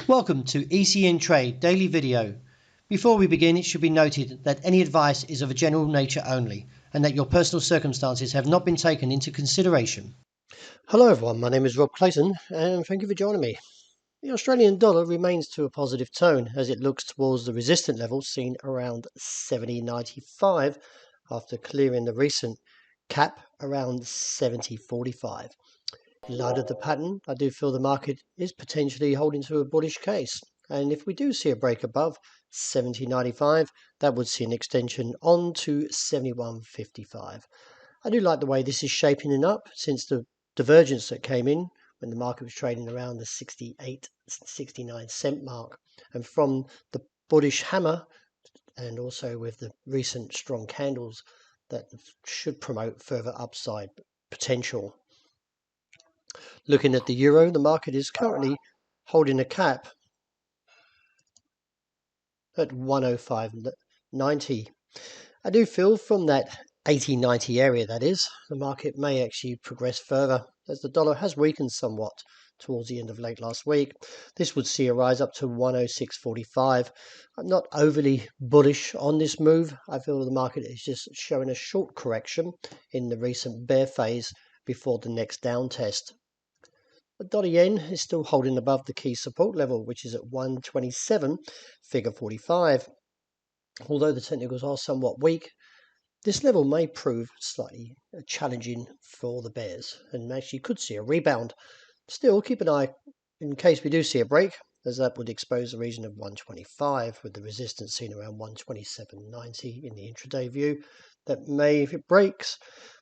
Welcome to ECNTRADE Daily Video. Before we begin, it should be noted that any advice is of a general nature only and that your personal circumstances have not been taken into consideration. Hello everyone, my name is Rob Clayton and thank you for joining me. The Australian dollar remains to a positive tone as it looks towards the resistant levels seen around 70.95 after clearing the recent cap around 70.45. In light of the pattern, I do feel the market is potentially holding to a bullish case, and if we do see a break above 70.95, that would see an extension on to 71.55. I do like the way this is shaping up since the divergence that came in when the market was trading around the 68-69 cent mark, and from the bullish hammer and also with the recent strong candles that should promote further upside potential. Looking at the euro, the market is currently holding a cap at 105.90. I do feel from that 80-90 area, that is, the market may actually progress further as the dollar has weakened somewhat towards the end of late last week. This would see a rise up to 106.45. I'm not overly bullish on this move. I feel the market is just showing a short correction in the recent bear phase before the next down test. The dollar yen is still holding above the key support level, which is at 127, figure 45. Although the technicals are somewhat weak, this level may prove slightly challenging for the bears and actually could see a rebound. Still, keep an eye in case we do see a break, as that would expose the region of 125 with the resistance seen around 127.90 in the intraday view. That may, if it breaks,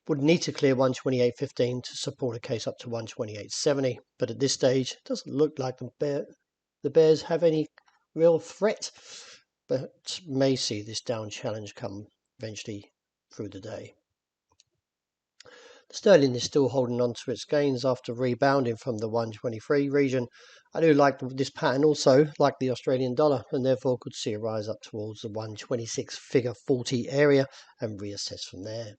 would need to clear 128.15 to support a case up to 128.70. But at this stage, it doesn't look like the bears have any real threat, but may see this down challenge come eventually through the day. The sterling is still holding on to its gains after rebounding from the 123 region. I do like this pattern also, like the Australian dollar, and therefore could see a rise up towards the 126 figure 40 area and reassess from there.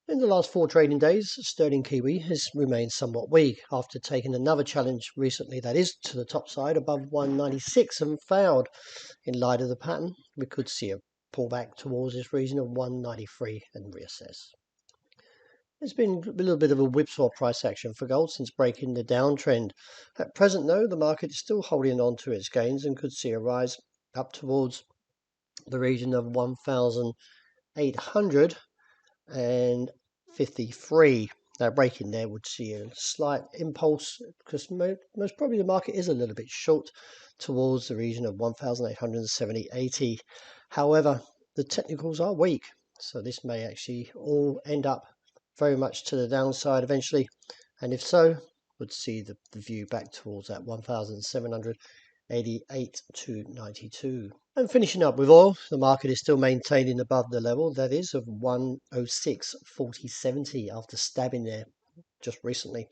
In the last 4 trading days, sterling Kiwi has remained somewhat weak after taking another challenge recently, that is to the top side above 196, and failed. In light of the pattern, we could see a pullback towards this region of 193 and reassess. There's been a little bit of a whipsaw price action for gold since breaking the downtrend. At present, though, the market is still holding on to its gains and could see a rise up towards the region of 1,853. Now, breaking there would see a slight impulse because most probably the market is a little bit short towards the region of 1,870.80. However, the technicals are weak, so this may actually all end up very much to the downside eventually, and if so, would see the view back towards that 1,788 to 92. And finishing up with oil, the market is still maintaining above the level, that is, of 106.4070 after stabbing there just recently.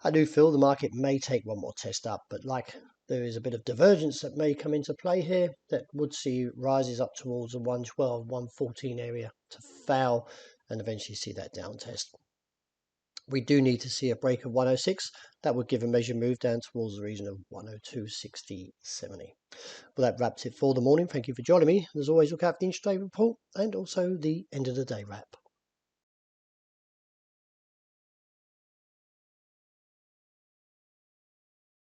I do feel the market may take one more test up, but like there is a bit of divergence that may come into play here that would see rises up towards the 112, 114 area to fail and eventually see that down test. We do need to see a break of 106. That would give a measured move down towards the region of 102.60, 70. Well, that wraps it for the morning. Thank you for joining me. As always, look out for the intraday report and also the end of the day wrap.